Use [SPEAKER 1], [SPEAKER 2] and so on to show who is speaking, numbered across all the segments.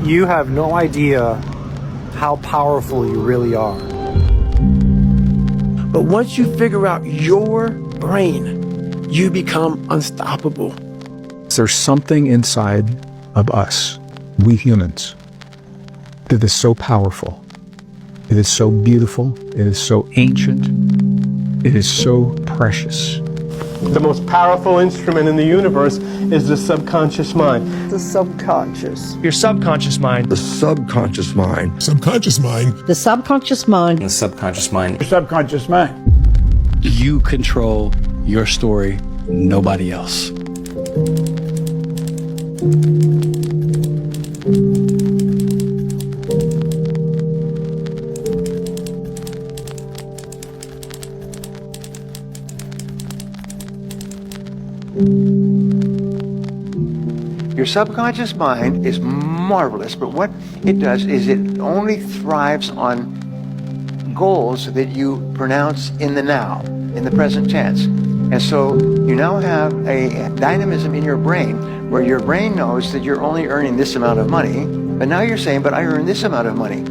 [SPEAKER 1] You have no idea how powerful you really are.
[SPEAKER 2] But once you figure out your brain, you become unstoppable.
[SPEAKER 3] There's something inside of us, we humans, that is so powerful. It is so beautiful. It is so ancient. It is so precious.
[SPEAKER 4] The most powerful instrument in the universe is the subconscious mind.
[SPEAKER 5] The subconscious.
[SPEAKER 6] Your subconscious mind.
[SPEAKER 7] The subconscious mind.
[SPEAKER 8] Subconscious mind.
[SPEAKER 5] The subconscious mind.
[SPEAKER 9] The subconscious mind.
[SPEAKER 10] The subconscious mind.
[SPEAKER 11] You control your story, nobody else.
[SPEAKER 12] Your subconscious mind is marvelous, but what it does is it only thrives on goals that you pronounce in the now, in the present tense. And so you now have a dynamism in your brain where your brain knows that you're only earning this amount of money, but now you're saying, but I earn this amount of money.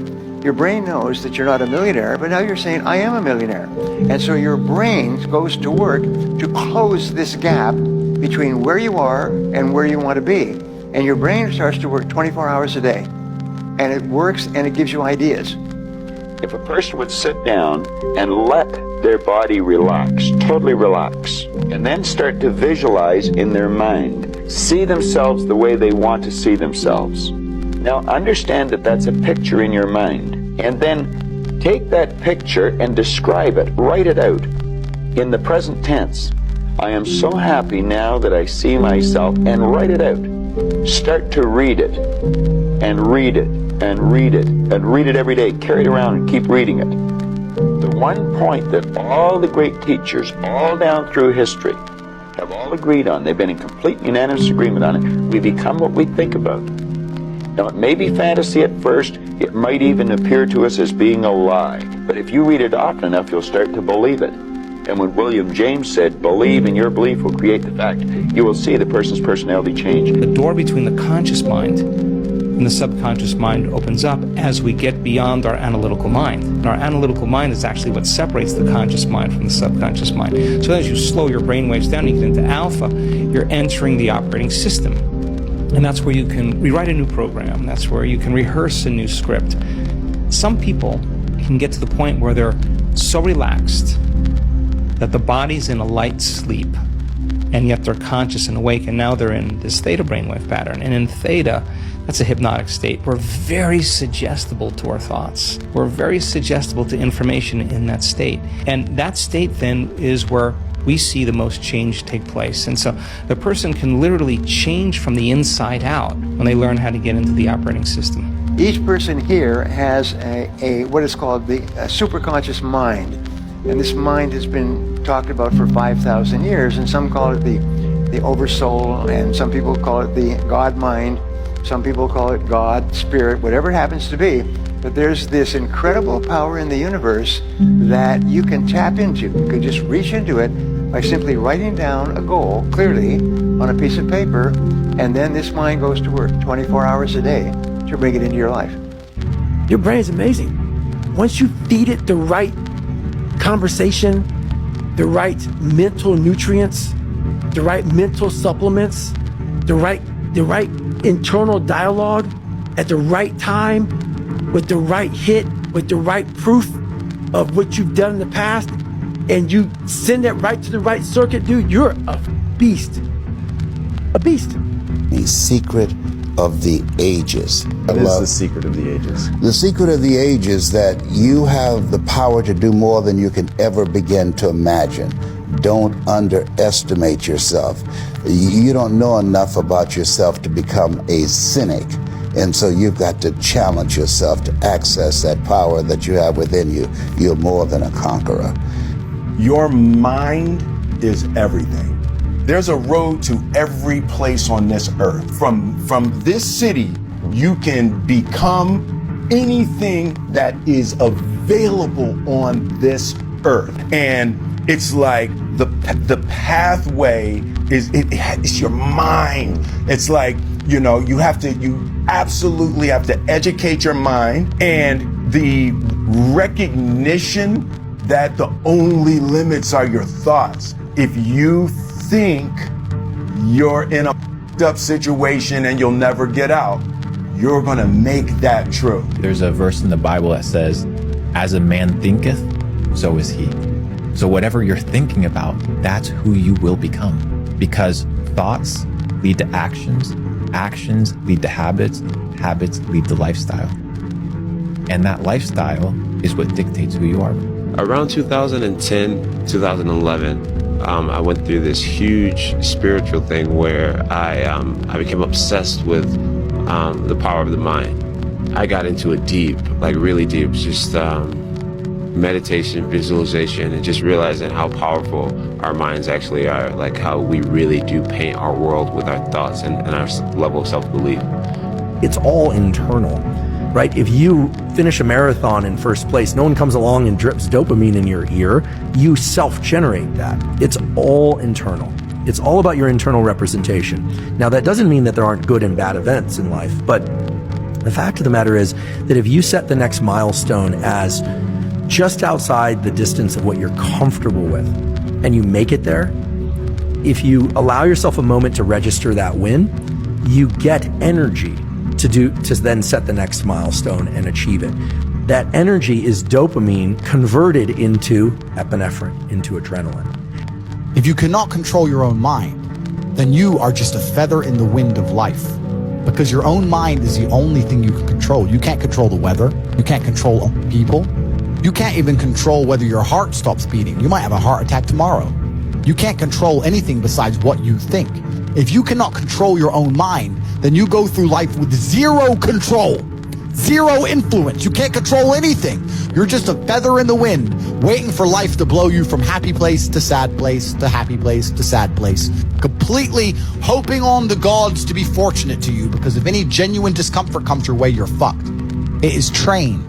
[SPEAKER 12] Your brain knows that you're not a millionaire, but now you're saying, I am a millionaire. And so your brain goes to work to close this gap between where you are and where you want to be. And your brain starts to work 24 hours a day. And it works and it gives you ideas.
[SPEAKER 13] If a person would sit down and let their body relax, totally relax, and then start to visualize in their mind, see themselves the way they want to see themselves. Now understand that that's a picture in your mind, and then take that picture and describe it, write it out in the present tense. I am so happy now that I see myself, and write it out. Start to read it, and read it, and read it, and read it every day. Carry it around and keep reading it. The one point that all the great teachers, all down through history, have all agreed on, they've been in complete unanimous agreement on it, we become what we think about. Now, it may be fantasy at first, it might even appear to us as being a lie, but if you read it often enough, you'll start to believe it. And when William James said, believe and your belief will create the fact, you will see the person's personality change.
[SPEAKER 9] The door between the conscious mind and the subconscious mind opens up as we get beyond our analytical mind. And our analytical mind is actually what separates the conscious mind from the subconscious mind. So as you slow your brain waves down, you get into alpha, you're entering the operating system. And that's where you can rewrite a new program. That's where you can rehearse a new script. Some people can get to the point where they're so relaxed that the body's in a light sleep, and yet they're conscious and awake, and now they're in this theta brainwave pattern. And in theta, that's a hypnotic state. We're very suggestible to our thoughts. We're very suggestible to information in that state. And that state then is where we see the most change take place. And so the person can literally change from the inside out when they learn how to get into the operating system.
[SPEAKER 12] Each person here has a what is called the superconscious mind. And this mind has been talked about for 5,000 years, and some call it the oversoul, and some people call it the God mind, some people call it God, spirit, whatever it happens to be. But there's this incredible power in the universe that you can tap into. You can just reach into it by simply writing down a goal clearly on a piece of paper, and then this mind goes to work 24 hours a day to bring it into your life.
[SPEAKER 2] Your brain is amazing. Once you feed it the right conversation, the right mental nutrients, the right mental supplements, the right internal dialogue at the right time, with the right hit, with the right proof of what you've done in the past, and you send that right to the right circuit, dude, you're a beast. A beast.
[SPEAKER 7] The secret of the ages.
[SPEAKER 14] What is the secret of the ages?
[SPEAKER 7] The secret of the age is that you have the power to do more than you can ever begin to imagine. Don't underestimate yourself. You don't know enough about yourself to become a cynic. And so you've got to challenge yourself to access that power that you have within you. You're more than a conqueror.
[SPEAKER 14] Your mind is everything. There's a road to every place on this earth. From this city, you can become anything that is available on this earth. And it's like the pathway is your mind. It's like You know, you absolutely have to educate your mind, and the recognition that the only limits are your thoughts. If you think you're in a up situation and you'll never get out, you're gonna make that true.
[SPEAKER 6] There's a verse in the Bible that says, as a man thinketh, so is he. So whatever you're thinking about, that's who you will become. Because thoughts lead to actions, actions lead to habits, habits lead to lifestyle. And that lifestyle is what dictates who you are.
[SPEAKER 8] Around 2010, 2011, I went through this huge spiritual thing where I became obsessed with the power of the mind. I got into it deep, like really deep, just meditation, visualization, and just realizing how powerful our minds actually are, like how we really do paint our world with our thoughts and our level of self-belief.
[SPEAKER 15] It's all internal, right? If you finish a marathon in first place, no one comes along and drips dopamine in your ear. You self-generate that. It's all internal. It's all about your internal representation. Now, that doesn't mean that there aren't good and bad events in life, but the fact of the matter is that if you set the next milestone as just outside the distance of what you're comfortable with, and you make it there, if you allow yourself a moment to register that win, you get energy to then set the next milestone and achieve it. That energy is dopamine converted into epinephrine, into adrenaline.
[SPEAKER 16] If you cannot control your own mind, then you are just a feather in the wind of life. Because your own mind is the only thing you can control. You can't control the weather. You can't control people. You can't even control whether your heart stops beating. You might have a heart attack tomorrow. You can't control anything besides what you think. If you cannot control your own mind, then you go through life with zero control, zero influence. You can't control anything. You're just a feather in the wind, waiting for life to blow you from happy place to sad place to happy place to sad place, completely hoping on the gods to be fortunate to you, because if any genuine discomfort comes your way, you're fucked. It is trained,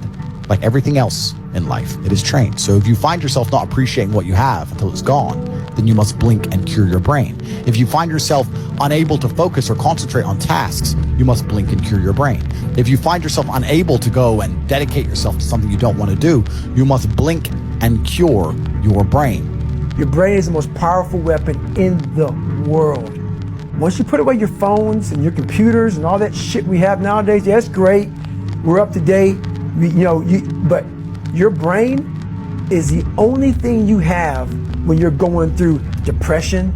[SPEAKER 16] like everything else in life. It is trained. So if you find yourself not appreciating what you have until it's gone, then you must blink and cure your brain. If you find yourself unable to focus or concentrate on tasks, you must blink and cure your brain. If you find yourself unable to go and dedicate yourself to something you don't want to do, you must blink and cure your brain.
[SPEAKER 2] Your brain is the most powerful weapon in the world. Once you put away your phones and your computers and all that shit we have nowadays, yeah, it's great. We're up to date. But your brain is the only thing you have when you're going through depression,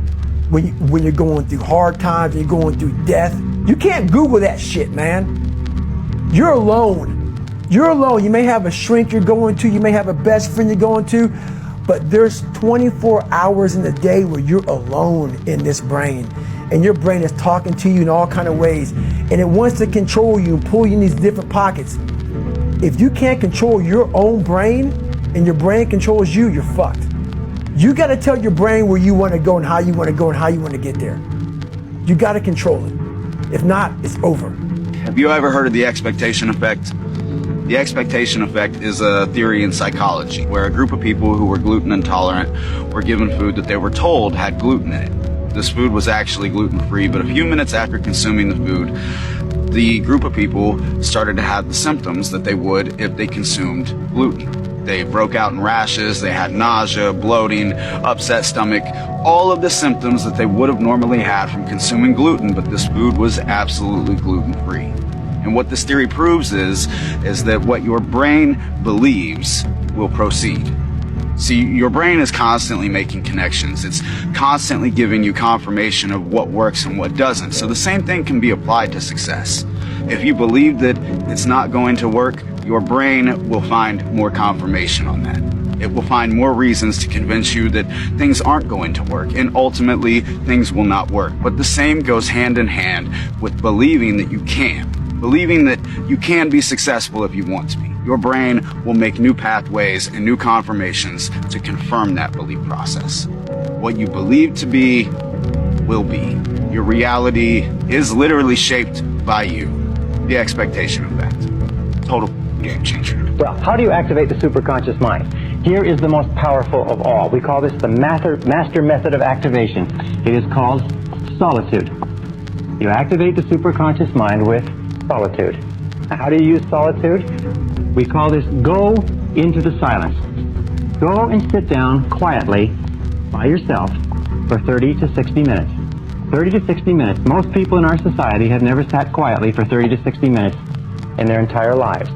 [SPEAKER 2] when you're going through hard times, when you're going through death. You can't Google that shit, man. You're alone. You're alone. You may have a shrink you're going to, you may have a best friend you're going to, but there's 24 hours in the day where you're alone in this brain. And your brain is talking to you in all kinds of ways. And it wants to control you and pull you in these different pockets. If you can't control your own brain and your brain controls you, you're fucked. You got to tell your brain where you want to go and how you want to go and how you want to get there. You got to control it. If not, it's over.
[SPEAKER 17] Have you ever heard of the expectation effect? The expectation effect is a theory in psychology where a group of people who were gluten intolerant were given food that they were told had gluten in it. This food was actually gluten-free, but a few minutes after consuming the food, the group of people started to have the symptoms that they would if they consumed gluten. They broke out in rashes, they had nausea, bloating, upset stomach, all of the symptoms that they would have normally had from consuming gluten, but this food was absolutely gluten-free. And what this theory proves is that what your brain believes will proceed. See, your brain is constantly making connections. It's constantly giving you confirmation of what works and what doesn't. So the same thing can be applied to success. If you believe that it's not going to work, your brain will find more confirmation on that. It will find more reasons to convince you that things aren't going to work, and ultimately things will not work. But the same goes hand in hand with believing that you can. Believing that you can be successful if you want to be. Your brain will make new pathways and new confirmations to confirm that belief process. What you believe to be will be. Your reality is literally shaped by you. The expectation effect. Total game changer.
[SPEAKER 18] Well, how do you activate the superconscious mind? Here is the most powerful of all. We call this the master method of activation. It is called solitude. You activate the superconscious mind with solitude. Now, how do you use solitude? We call this go into the silence. Go and sit down quietly by yourself for 30 to 60 minutes. 30 to 60 minutes. Most people in our society have never sat quietly for 30 to 60 minutes in their entire lives.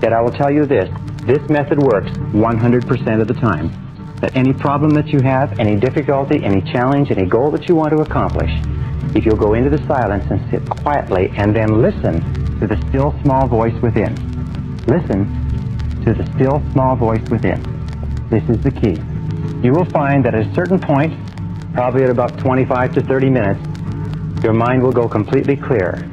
[SPEAKER 18] Yet I will tell you this method works 100% of the time. That any problem that you have, any difficulty, any challenge, any goal that you want to accomplish, if you'll go into the silence and sit quietly and then listen to the still small voice within. Listen to the still small voice within. This is the key. You will find that at a certain point, probably at about 25 to 30 minutes, your mind will go completely clear.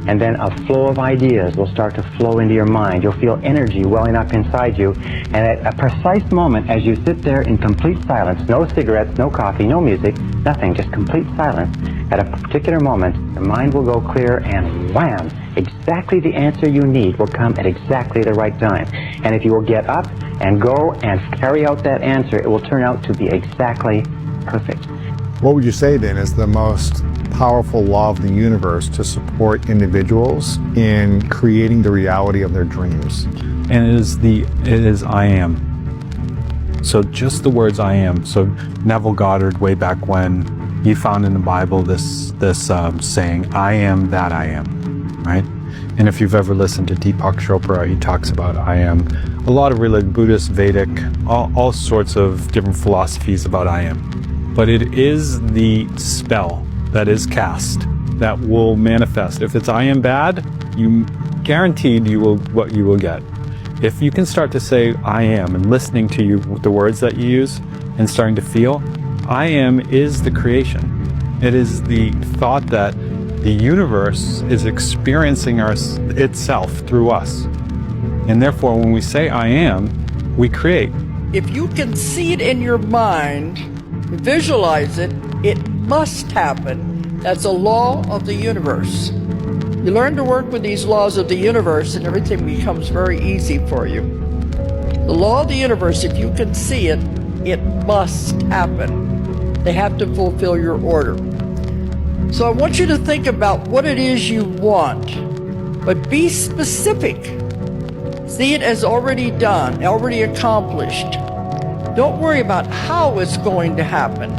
[SPEAKER 18] And then a flow of ideas will start to flow into your mind. You'll feel energy welling up inside you. And at a precise moment, as you sit there in complete silence, no cigarettes, no coffee, no music, nothing, just complete silence, at a particular moment, your mind will go clear and wham, exactly the answer you need will come at exactly the right time. And if you will get up and go and carry out that answer, it will turn out to be exactly perfect.
[SPEAKER 3] What would you say then is the most powerful law of the universe to support individuals in creating the reality of their dreams?
[SPEAKER 11] And it is I am. So just the words I am. So Neville Goddard, way back when, he found in the Bible this saying, I am that I am, right? And if you've ever listened to Deepak Chopra, he talks about I am. A lot of religion, Buddhist, Vedic, all sorts of different philosophies about I am. But it is the spell that is cast that will manifest. If it's I am bad, you guaranteed what you will get. If you can start to say I am and listening to you, the words that you use and starting to feel, I am is the creation. It is the thought that the universe is experiencing itself through us. And therefore, when we say I am, we create.
[SPEAKER 5] If you can see it in your mind, visualize it, it must happen. That's a law of the universe. You learn to work with these laws of the universe and everything becomes very easy for you. The law of the universe, if you can see it, it must happen. They have to fulfill your order. So I want you to think about what it is you want, but be specific. See it as already done, already accomplished. Don't worry about how it's going to happen.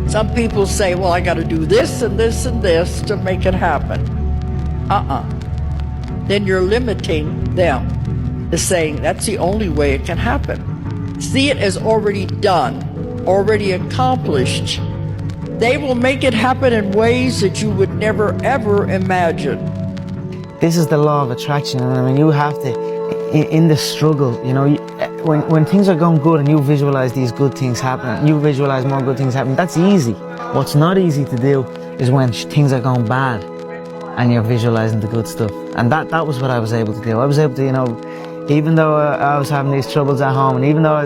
[SPEAKER 5] Some people say, well, I got to do this and this and this to make it happen. Then you're limiting them to saying that's the only way it can happen. See it as already done, already accomplished. They will make it happen in ways that you would never, ever imagine.
[SPEAKER 19] This is the law of attraction. And I mean, you have to, in the struggle, you know, when things are going good and you visualize these good things happening, you visualize more good things happening, that's easy. What's not easy to do is when things are going bad and you're visualizing the good stuff. And that was what I was able to do. I was able to, you know, even though I was having these troubles at home, and even though I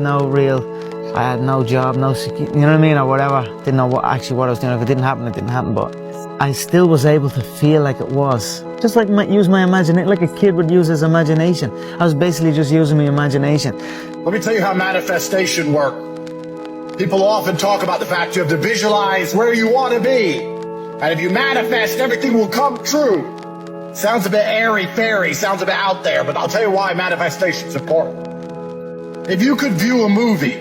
[SPEAKER 19] had no job, no security, you know what I mean, or whatever, didn't know what I was doing. If it didn't happen, it didn't happen, but I still was able to feel like it was. Just like use my imagination, like a kid would use his imagination. I was basically just using my imagination.
[SPEAKER 10] Let me tell you how manifestation works. People often talk about the fact you have to visualize where you want to be. And if you manifest, everything will come true. Sounds a bit airy-fairy, sounds a bit out there, but I'll tell you why manifestation is important. If you could view a movie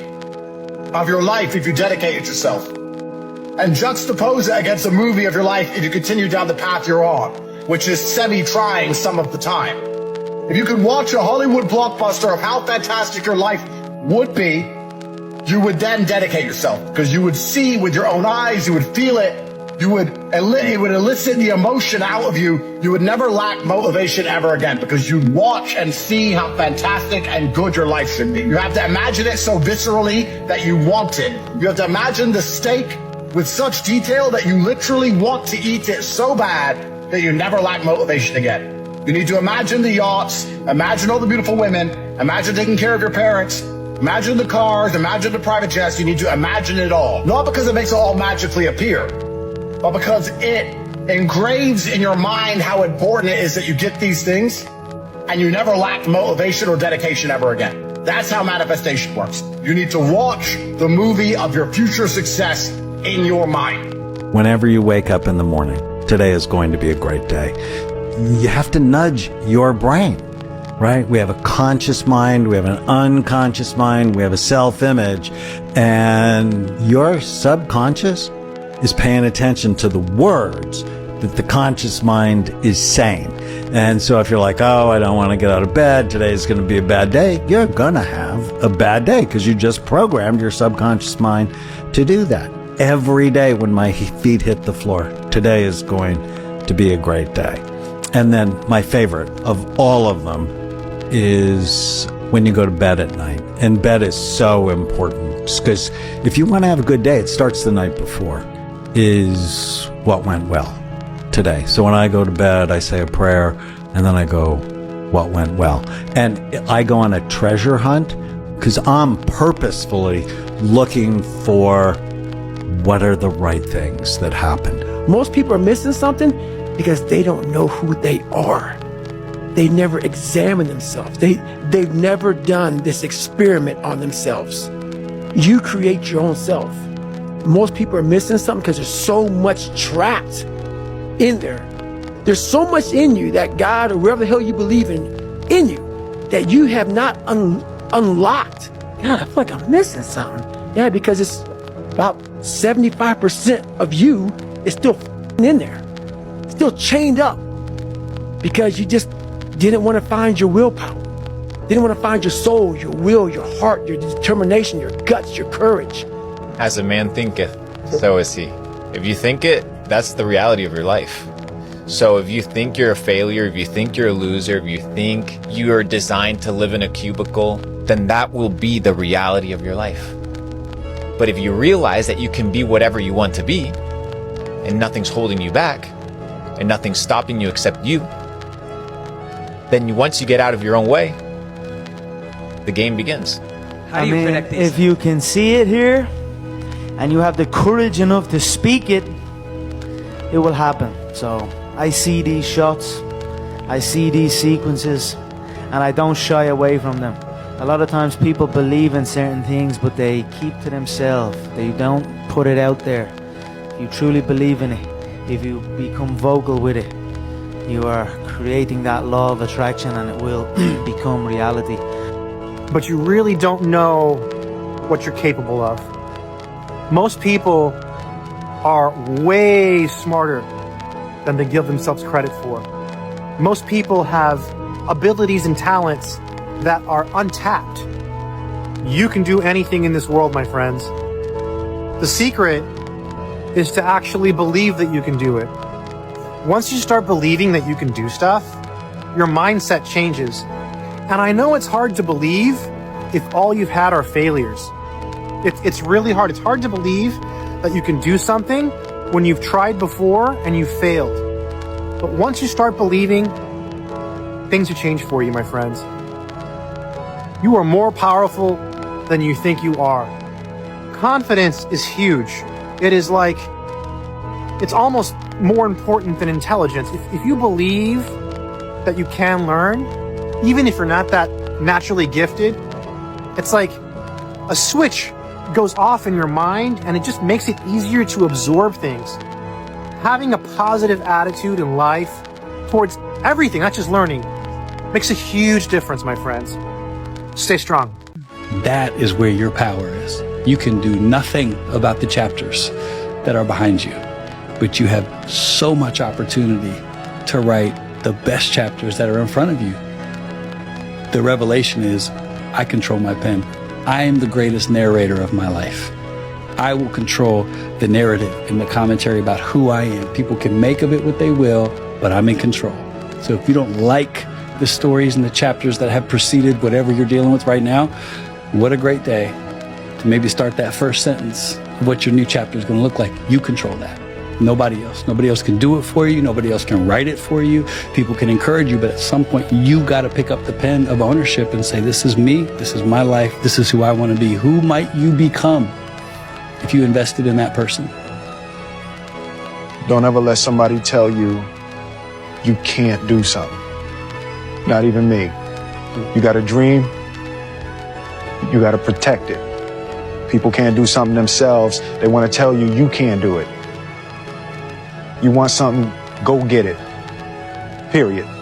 [SPEAKER 10] of your life if you dedicated yourself, and juxtapose it against a movie of your life if you continue down the path you're on, which is semi-trying some of the time. If you could watch a Hollywood blockbuster of how fantastic your life would be, you would then dedicate yourself, because you would see with your own eyes, you would feel it, it would elicit the emotion out of you. You would never lack motivation ever again, because you'd watch and see how fantastic and good your life should be. You have to imagine it so viscerally that you want it. You have to imagine the steak with such detail that you literally want to eat it so bad that you never lack motivation again. You need to imagine the yachts, imagine all the beautiful women, imagine taking care of your parents, imagine the cars, imagine the private jets. You need to imagine it all. Not because it makes it all magically appear, but because it engraves in your mind how important it is that you get these things and you never lack motivation or dedication ever again. That's how manifestation works. You need to watch the movie of your future success in your mind.
[SPEAKER 20] Whenever you wake up in the morning,
[SPEAKER 1] today is going to be a great day. You have to nudge your brain, right? We have a conscious mind, we have an unconscious mind, we have a self-image, and your subconscious is paying attention to the words that the conscious mind is saying. And so if you're like, oh, I don't want to get out of bed, today's going to be a bad day, you're going to have a bad day because you just programmed your subconscious mind to do that. Every day when my feet hit the floor, today is going to be a great day. And then my favorite of all of them is when you go to bed at night. And bed is so important because if you want to have a good day, it starts the night before, is what went well today. So when I go to bed, I say a prayer and then I go, what went well? And I go on a treasure hunt because I'm purposefully looking for what are the right things that happened.
[SPEAKER 2] Most people are missing something because they don't know who they are. They never examine themselves. They've never done this experiment on themselves. You create your own self. Most people are missing something because there's so much trapped in there. There's so much in you that God or whatever the hell you believe in you that you have not unlocked. God, I feel like I'm missing something. Yeah, because it's about 75% of you is still in there, still chained up because you just didn't want to find your willpower, didn't want to find your soul, your will, your heart, your determination, your guts, your courage.
[SPEAKER 6] As a man thinketh, so is he. If you think it, that's the reality of your life. So if you think you're a failure, if you think you're a loser, if you think you are designed to live in a cubicle, then that will be the reality of your life. But if you realize that you can be whatever you want to be, and nothing's holding you back, and nothing's stopping you except you, then once you get out of your own way, the game begins.
[SPEAKER 19] How do you predict these? If you can see it here, and you have the courage enough to speak it, it will happen. So I see these shots, I see these sequences, and I don't shy away from them. A lot of times people believe in certain things, but they keep to themselves. They don't put it out there. If you truly believe in it, if you become vocal with it, you are creating that law of attraction and it will become reality.
[SPEAKER 20] But you really don't know what you're capable of. Most people are way smarter than they give themselves credit for. Most people have abilities and talents that are untapped. You can do anything in this world, my friends. The secret is to actually believe that you can do it. Once you start believing that you can do stuff, your mindset changes. And I know it's hard to believe if all you've had are failures. It's really hard. It's hard to believe that you can do something when you've tried before and you've failed. But once you start believing, things will change for you, my friends. You are more powerful than you think you are. Confidence is huge. It is like, it's almost more important than intelligence. If you believe that you can learn, even if you're not that naturally gifted, it's like a switch goes off in your mind and it just makes it easier to absorb things. Having a positive attitude in life towards everything, not just learning, makes a huge difference, my friends. Stay strong.
[SPEAKER 21] That is where your power is. You can do nothing about the chapters that are behind you, but you have so much opportunity to write the best chapters that are in front of you. The revelation is, I control my pen. I am the greatest narrator of my life. I will control the narrative and the commentary about who I am. People can make of it what they will, but I'm in control. So if you don't like the stories and the chapters that have preceded whatever you're dealing with right now, what a great day to maybe start that first sentence of what your new chapter is going to look like. You control that. Nobody else. Nobody else can do it for you. Nobody else can write it for you. People can encourage you, but at some point you got to pick up the pen of ownership and say, this is me. This is my life. This is who I want to be. Who might you become if you invested in that person?
[SPEAKER 14] Don't ever let somebody tell you you can't do something. Not even me. You got a dream, you got to protect it. People can't do something themselves. They want to tell you you can't do it. You want something
[SPEAKER 3] Go get it. Period.